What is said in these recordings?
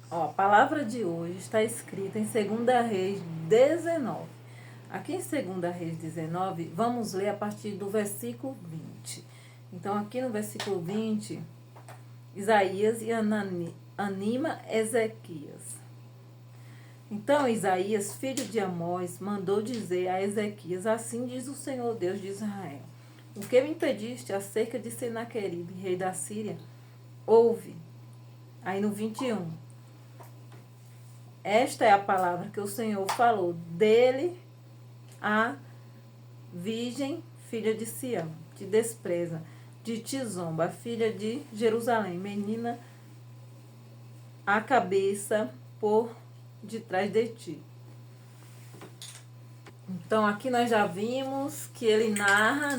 Ó, a palavra de hoje está escrita em 2 Reis 19. Aqui em 2 Reis 19, vamos ler a partir do versículo 20. Então, aqui no versículo 20, Isaías e anima Ezequias. Então, Isaías, filho de Amós, mandou dizer a Ezequias: assim diz o Senhor Deus de Israel: o que me impediste acerca de Senaqueribe, rei da Síria? Ouve. Aí no 21. Esta é a palavra que o Senhor falou dele a virgem, filha de Sião, te despreza, de ti zomba, filha de Jerusalém, menina, a cabeça por detrás de ti. Então aqui nós já vimos que ele narra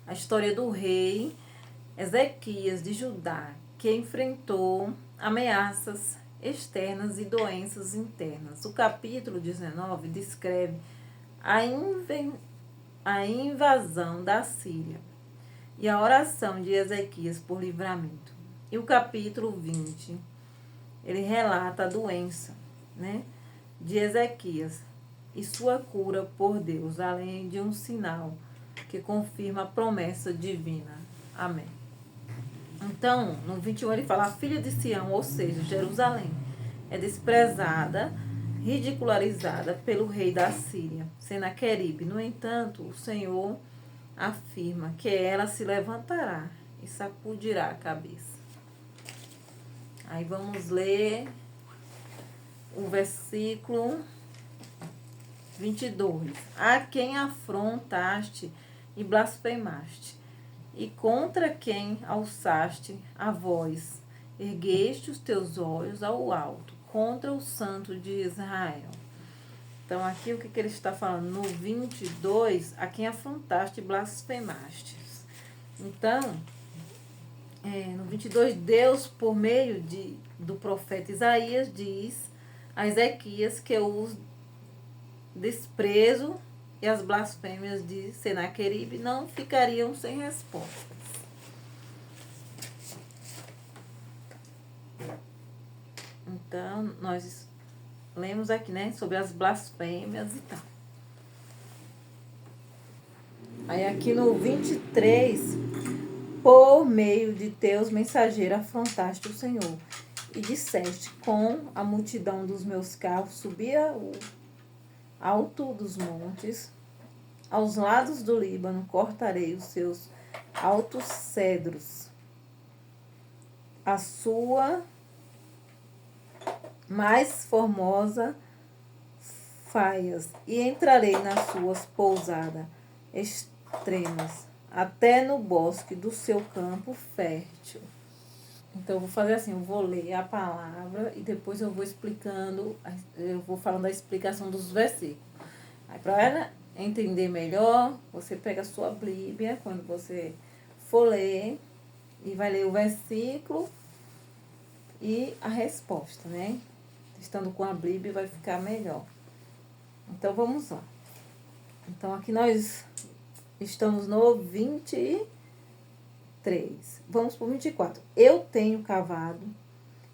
a história do rei Ezequias de Judá, que enfrentou ameaças externas e doenças internas. O capítulo 19 descreve a invasão da Síria e a oração de Ezequias por livramento. E o capítulo 20, ele relata a doença, de Ezequias e sua cura por Deus, além de um sinal que confirma a promessa divina. Amém. Então, no 21 ele fala: a filha de Sião, ou seja, Jerusalém, é desprezada, ridicularizada pelo rei da Síria, Senaqueribe. No entanto, o Senhor afirma que ela se levantará e sacudirá a cabeça. Aí vamos ler o versículo 22. A quem afrontaste e blasfemaste, e contra quem alçaste a voz, ergueste os teus olhos ao alto, contra o Santo de Israel. Então, aqui o que ele está falando? No 22, a quem afrontaste e blasfemaste. Então, no 22, Deus, por meio do profeta Isaías, diz a Ezequias que o desprezo e as blasfêmias de Senaqueribe não ficariam sem respostas. Então, nós lemos aqui, sobre as blasfêmias e tal. Aí aqui no 23, por meio de teus mensageiros afrontaste o Senhor, e disseste: com a multidão dos meus carros subi ao alto dos montes, aos lados do Líbano cortarei os seus altos cedros, a sua mais formosa faias, e entrarei nas suas pousadas extremas, até no bosque do seu campo fértil. Então, eu vou fazer assim, eu vou ler a palavra e depois eu vou explicando, eu vou falando a explicação dos versículos. Aí, para entender melhor, você pega a sua Bíblia, quando você for ler, e vai ler o versículo e a resposta, Estando com a Bíblia vai ficar melhor. Então, vamos lá. Então, aqui nós estamos no 23. Vamos para o 24. Eu tenho cavado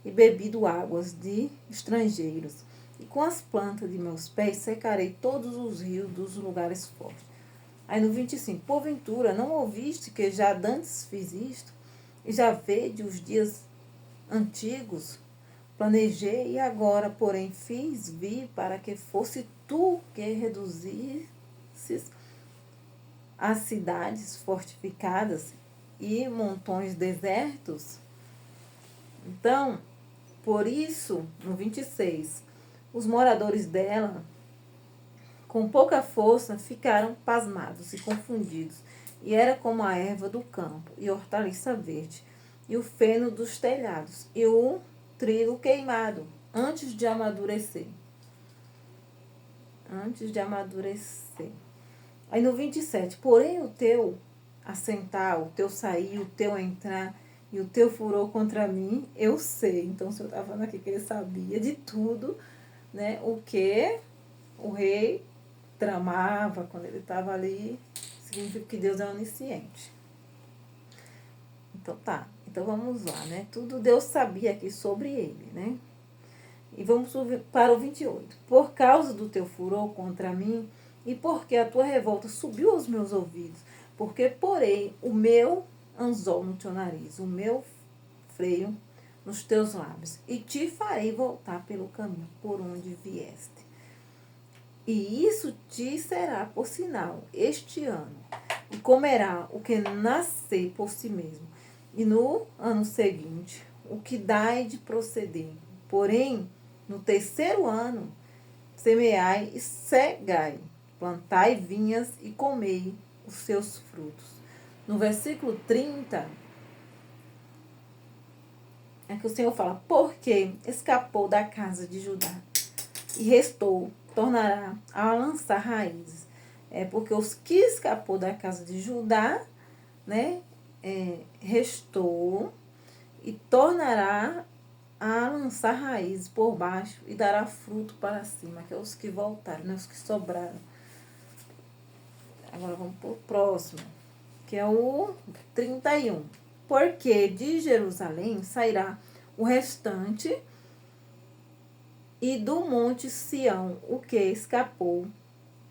e bebido águas de estrangeiros, e com as plantas de meus pés secarei todos os rios dos lugares fortes. Aí no 25. Porventura, não ouviste que já dantes fiz isto? E já vede os dias antigos? Planejei e agora, porém, vi para que fosse tu que reduzisses as cidades fortificadas e montões desertos. Então, por isso, no 26, os moradores dela, com pouca força, ficaram pasmados e confundidos, e era como a erva do campo, e hortaliça verde, e o feno dos telhados, e o trigo queimado, antes de amadurecer. Aí no 27, porém o teu assentar, o teu sair, o teu entrar e o teu furor contra mim, eu sei. Então o Senhor está falando aqui que ele sabia de tudo, o que o rei tramava quando ele estava ali, significa que Deus é onisciente. Então tá. Então Então, vamos lá, né? Tudo Deus sabia aqui sobre ele, né? E vamos para o 28. Por causa do teu furor contra mim, e porque a tua revolta subiu aos meus ouvidos, porque porei o meu anzol no teu nariz, o meu freio nos teus lábios, e te farei voltar pelo caminho por onde vieste. E isso te será por sinal este ano, e comerá o que nascer por si mesmo, e no ano seguinte o que dai de proceder. Porém, no terceiro ano, semeai e cegai, plantai vinhas e comei os seus frutos. No versículo 30, é que o Senhor fala, porque escapou da casa de Judá e restou, tornará a lançar raízes. É porque os que escapou da casa de Judá, né, restou e tornará a lançar raízes por baixo e dará fruto para cima, que é os que voltaram, né, os que sobraram. Agora vamos para o próximo, que é o 31. Porque de Jerusalém sairá o restante e do monte Sião o que escapou,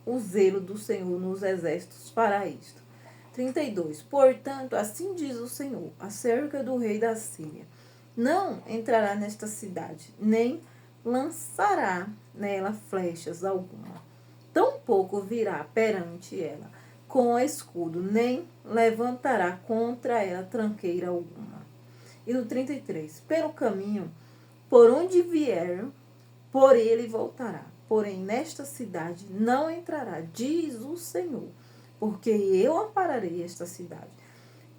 o zelo do Senhor nos exércitos fará isto. 32. Portanto, assim diz o Senhor, acerca do rei da Síria: não entrará nesta cidade, nem lançará nela flechas alguma. Tampouco virá perante ela com escudo, nem levantará contra ela tranqueira alguma. E no 33. Pelo caminho, por onde vier, por ele voltará. Porém, nesta cidade não entrará, diz o Senhor, porque eu ampararei esta cidade,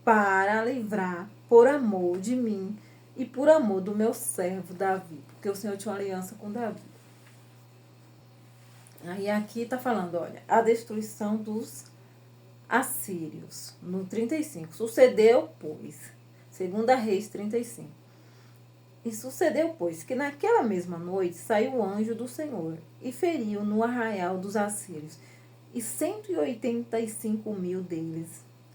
para livrar por amor de mim e por amor do meu servo Davi, porque o Senhor tinha uma aliança com Davi. Aí aqui está falando, olha, a destruição dos assírios, no 35. Sucedeu, pois, 2 Reis 35. E sucedeu, pois, que naquela mesma noite saiu o anjo do Senhor e feriu no arraial dos assírios, e 185.000 deles.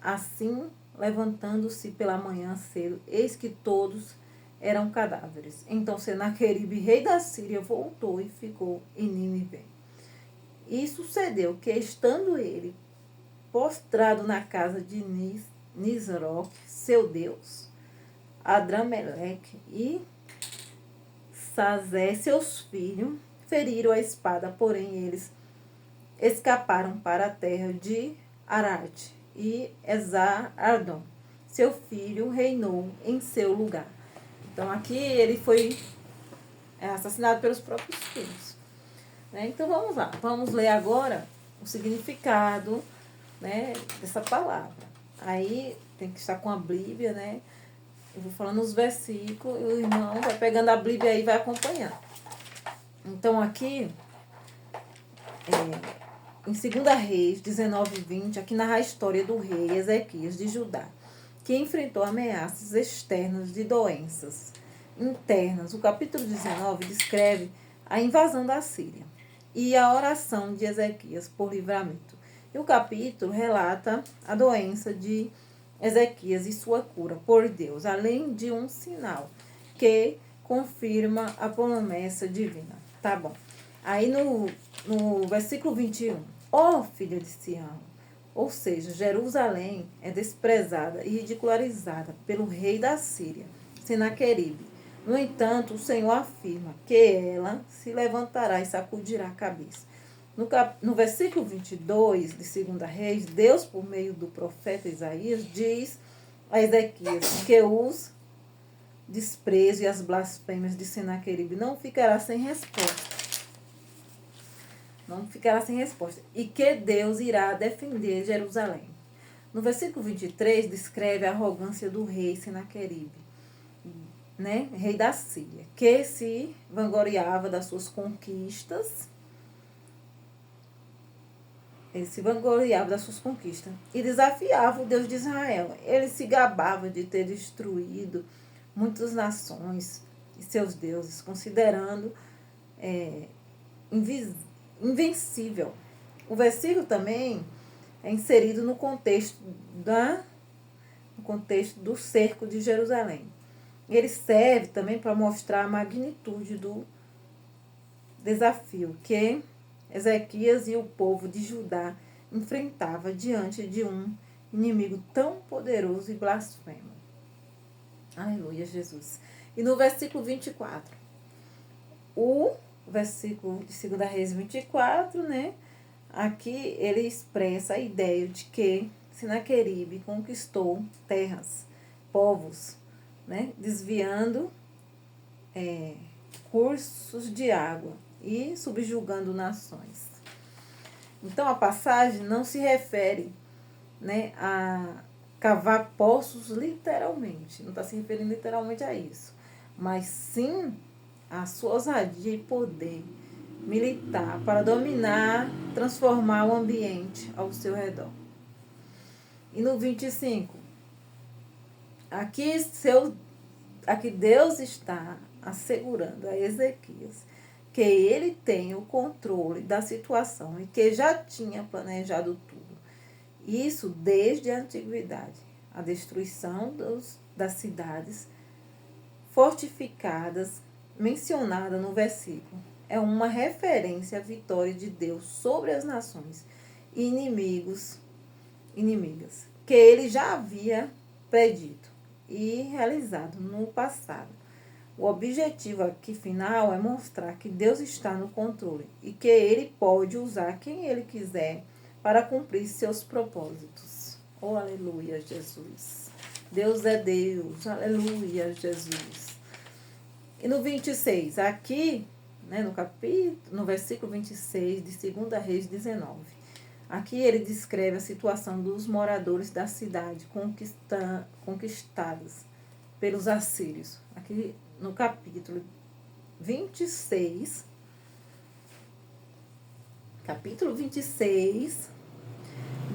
Assim, levantando-se pela manhã cedo, eis que todos eram cadáveres. Então Senaqueribe, rei da Síria, voltou e ficou em Nínive. E sucedeu que, estando ele postrado na casa de Nisroque, seu Deus, Adrameleque e Sazé, seus filhos, feriram a espada, porém eles escaparam para a terra de Arate, e Esar-Ardom, seu filho, reinou em seu lugar. Então aqui ele foi assassinado pelos próprios filhos. Né? Então vamos lá, vamos ler agora o significado, né, dessa palavra. Aí tem que estar com a Bíblia, né? Eu vou falando os versículos e o irmão vai pegando a Bíblia aí e vai acompanhando. Então aqui, em 2 Reis 19 e 20, aqui narra a história do rei Ezequias de Judá, que enfrentou ameaças externas de doenças internas. O capítulo 19 descreve a invasão da Síria e a oração de Ezequias por livramento. E o capítulo relata a doença de Ezequias e sua cura por Deus, além de um sinal que confirma a promessa divina. Tá bom. Aí no versículo 21, ó filha de Sião, ou seja, Jerusalém é desprezada e ridicularizada pelo rei da Síria, Senaqueribe. No entanto, o Senhor afirma que ela se levantará e sacudirá a cabeça. No versículo 22 de 2 Reis, Deus, por meio do profeta Isaías, diz a Ezequias que os desprezos e as blasfêmias de Senaqueribe não ficará sem resposta. Não ficará sem resposta. E que Deus irá defender Jerusalém. No versículo 23, descreve a arrogância do rei Senaqueribe, né? Rei da Síria, que se vangloriava das suas conquistas. Ele se vangloriava das suas conquistas e desafiava o Deus de Israel. Ele se gabava de ter destruído muitas nações e seus deuses, considerando invencível. O versículo também é inserido no contexto no contexto do cerco de Jerusalém. Ele serve também para mostrar a magnitude do desafio que Ezequias e o povo de Judá enfrentava diante de um inimigo tão poderoso e blasfemo. Aleluia, Jesus. E no versículo 24, o versículo de 2 Reis 24, né? Aqui ele expressa a ideia de que Senaqueribe conquistou terras, povos, né? Desviando cursos de água e subjugando nações. Então a passagem não se refere, né, a cavar poços literalmente, não está se referindo literalmente a isso, mas sim a sua ousadia e poder militar para dominar, transformar o ambiente ao seu redor. E no 25, aqui Deus está assegurando a Ezequias que ele tem o controle da situação e que já tinha planejado tudo. Isso desde a antiguidade. A destruição das cidades fortificadas mencionada no versículo é uma referência à vitória de Deus sobre as nações e inimigas, que ele já havia predito e realizado no passado. O objetivo aqui final é mostrar que Deus está no controle e que ele pode usar quem ele quiser para cumprir seus propósitos. Oh, aleluia, Jesus. Deus é Deus. Aleluia, Jesus. E no 26, aqui, né, no versículo 26 de 2 Reis 19, aqui ele descreve a situação dos moradores da cidade conquistadas pelos assírios. Aqui no capítulo 26,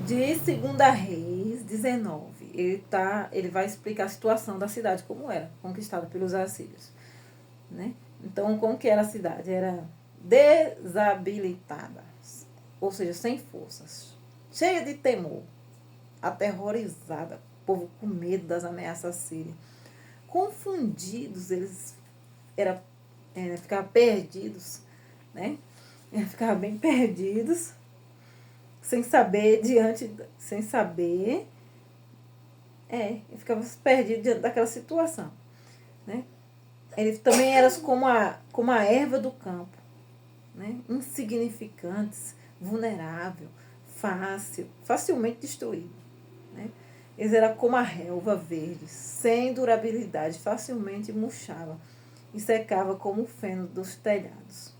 de 2 Reis 19. Ele vai explicar a situação da cidade, como era conquistada pelos assírios, né? Então, como que era a cidade? Era desabilitada, ou seja, sem forças, cheia de temor, aterrorizada, o povo com medo das ameaças sírias. Confundidos, eles ficavam perdidos, né? Ficavam bem perdidos, sem saber, ficavam perdidos diante daquela situação, né? Eles também eram como a erva do campo, né? Insignificantes, vulnerável, facilmente destruído, né? Eles eram como a relva verde, sem durabilidade, facilmente murchava e secava como o feno dos telhados,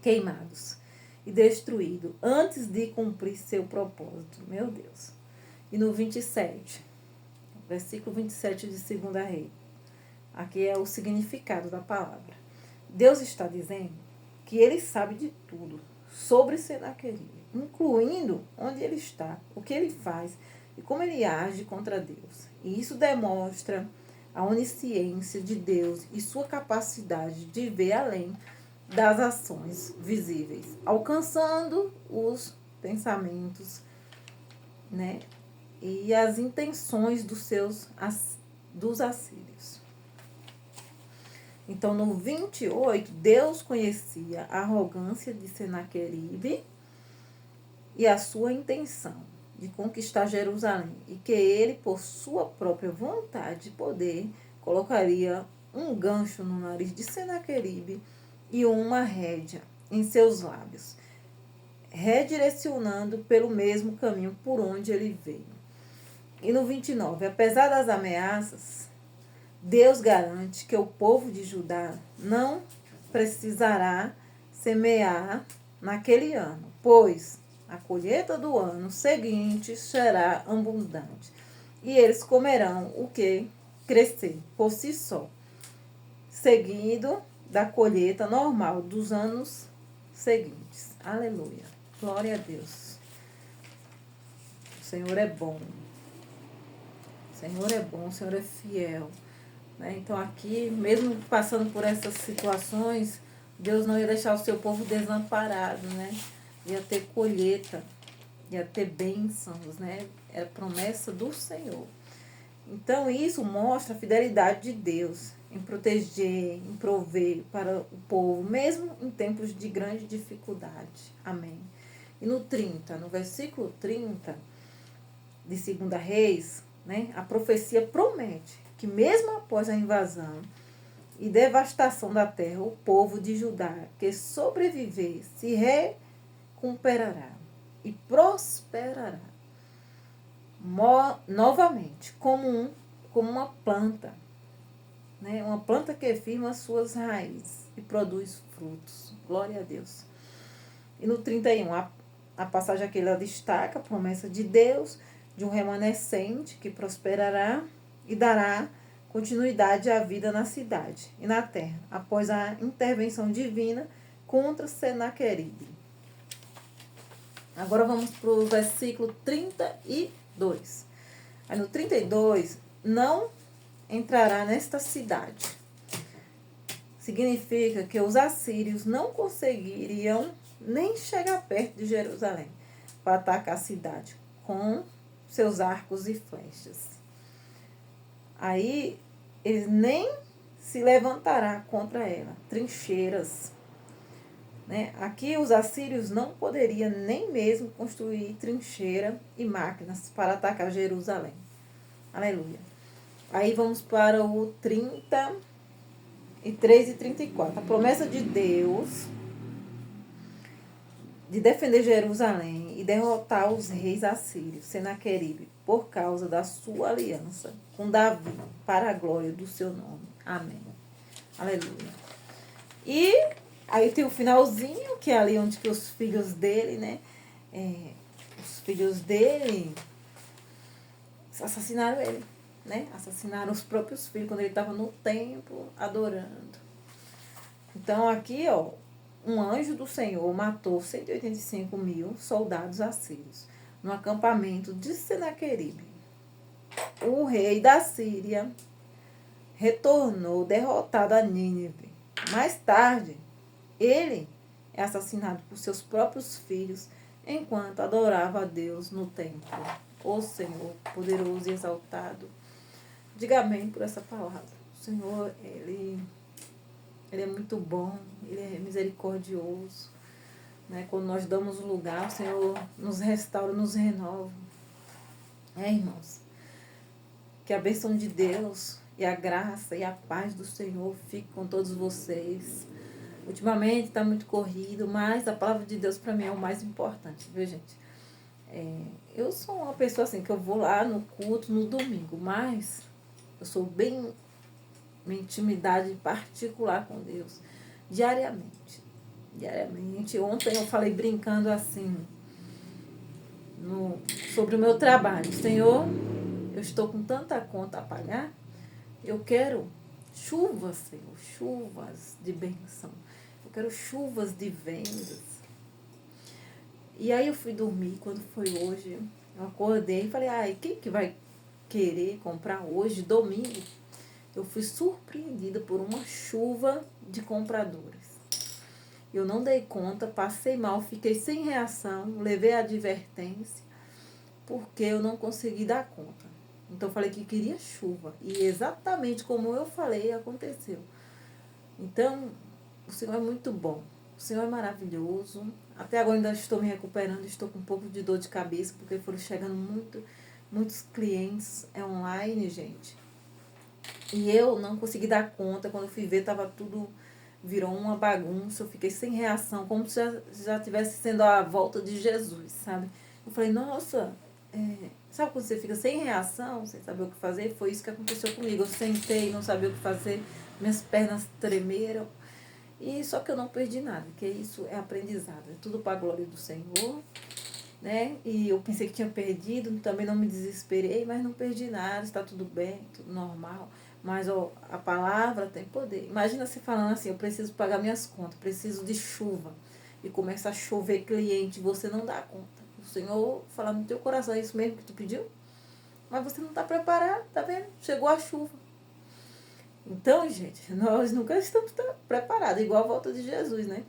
queimados e destruído antes de cumprir seu propósito. Meu Deus. E no 27, versículo 27 de 2 Reis, aqui é o significado da palavra. Deus está dizendo que ele sabe de tudo sobre Senaqueribe, incluindo onde ele está, o que ele faz e como ele age contra Deus. E isso demonstra a onisciência de Deus e sua capacidade de ver além das ações visíveis, alcançando os pensamentos, né, e as intenções dos assírios. Então, no 28, Deus conhecia a arrogância de Senaqueribe e a sua intenção de conquistar Jerusalém, e que ele, por sua própria vontade e poder, colocaria um gancho no nariz de Senaqueribe e uma rédea em seus lábios, redirecionando pelo mesmo caminho por onde ele veio. E no 29, apesar das ameaças, Deus garante que o povo de Judá não precisará semear naquele ano, pois a colheita do ano seguinte será abundante, e eles comerão o que crescer por si só, seguido da colheita normal dos anos seguintes. Aleluia. Glória a Deus. O Senhor é bom. O Senhor é bom, o Senhor é fiel. Né? Então aqui, mesmo passando por essas situações, Deus não ia deixar o seu povo desamparado, né? Ia ter colheita, ia ter bênçãos, né? Era promessa do Senhor. Então, isso mostra a fidelidade de Deus em proteger, em prover para o povo, mesmo em tempos de grande dificuldade. Amém. E no 30, no versículo 30 de 2 Reis, né, a profecia promete que mesmo após a invasão e devastação da terra, o povo de Judá que sobreviver se recuperará e prosperará novamente, como uma planta, né? Uma planta que firma suas raízes e produz frutos. Glória a Deus. E no 31, a passagem aqui ela destaca a promessa de Deus de um remanescente que prosperará e dará continuidade à vida na cidade e na terra, após a intervenção divina contra Senaqueribe. Agora vamos para o versículo 32. Aí no 32, não entrará nesta cidade. Significa que os assírios não conseguiriam nem chegar perto de Jerusalém para atacar a cidade com seus arcos e flechas. Aí eles nem se levantará contra ela, trincheiras. Né? Aqui os assírios não poderiam nem mesmo construir trincheira e máquinas para atacar Jerusalém. Aleluia. Aí vamos para o 33 e 34. A promessa de Deus de defender Jerusalém e derrotar os reis assírios, Senaqueribe, por causa da sua aliança com Davi, para a glória do seu nome. Amém. Aleluia. E aí tem o finalzinho, que é ali onde que os filhos dele, né? Os filhos dele assassinaram ele, né? Assassinaram os próprios filhos quando ele estava no templo adorando. Então aqui, ó, um anjo do Senhor matou 185.000 soldados assírios no acampamento de Senaqueribe. O rei da Síria retornou derrotado a Nínive. Mais tarde, ele é assassinado por seus próprios filhos enquanto adorava a Deus no templo. Ó Senhor, poderoso e exaltado. Diga amém por essa palavra. O Senhor, Ele é muito bom, Ele é misericordioso. Né? Quando nós damos o lugar, o Senhor nos restaura, nos renova. Irmãos, que a bênção de Deus e a graça e a paz do Senhor fique com todos vocês. Ultimamente está muito corrido, mas a palavra de Deus para mim é o mais importante, viu, gente? Eu sou uma pessoa assim, que eu vou lá no culto no domingo, mas eu sou bem minha intimidade particular com Deus, diariamente. Ontem eu falei brincando assim, sobre o meu trabalho. Senhor, eu estou com tanta conta a pagar, eu quero chuvas, Senhor, chuvas de bênção. Eu quero chuvas de vendas. E aí eu fui dormir, quando foi hoje, eu acordei e falei, quem que vai querer comprar hoje, domingo? Eu fui surpreendida por uma chuva de compradores. Eu não dei conta, passei mal, fiquei sem reação, levei a advertência, porque eu não consegui dar conta. Então eu falei que queria chuva. E exatamente como eu falei, aconteceu. Então, o Senhor é muito bom. O Senhor é maravilhoso. Até agora ainda estou me recuperando, estou com um pouco de dor de cabeça, porque foram chegando muitos clientes online, gente. E eu não consegui dar conta. Quando eu fui ver, virou uma bagunça. Eu fiquei sem reação, como se já tivesse sendo a volta de Jesus, sabe? Eu falei, nossa, sabe quando você fica sem reação, sem saber o que fazer? Foi isso que aconteceu comigo. Eu sentei, não sabia o que fazer, minhas pernas tremeram. E só que eu não perdi nada, porque isso é aprendizado. É tudo para a glória do Senhor, né? E eu pensei que tinha perdido, também não me desesperei, mas não perdi nada, está tudo bem, tudo normal. Mas a palavra tem poder. Imagina você falando assim, eu preciso pagar minhas contas, preciso de chuva. E começa a chover cliente, você não dá conta. O Senhor fala no teu coração, é isso mesmo que tu pediu? Mas você não está preparado, tá vendo? Chegou a chuva. Então, gente, nós nunca estamos preparados, igual a volta de Jesus, né?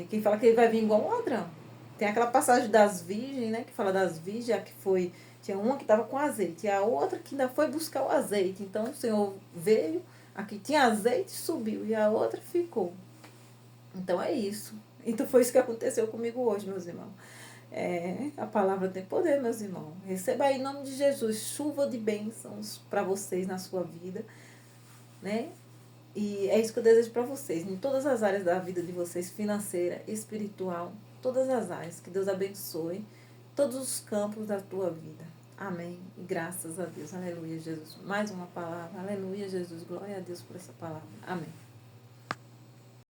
Quem fala que ele vai vir igual um ladrão. Tem aquela passagem das virgens, né? Que fala das virgens, a que foi Tinha uma que estava com azeite e a outra que ainda foi buscar o azeite. Então o Senhor veio, a que tinha azeite subiu e a outra ficou. Então é isso. Então foi isso que aconteceu comigo hoje, meus irmãos. A palavra tem poder, meus irmãos. Receba aí em nome de Jesus chuva de bênçãos para vocês na sua vida, né? E é isso que eu desejo para vocês, em todas as áreas da vida de vocês, financeira, espiritual, todas as áreas. Que Deus abençoe todos os campos da tua vida. Amém. E graças a Deus. Aleluia, Jesus. Mais uma palavra. Aleluia, Jesus. Glória a Deus por essa palavra. Amém.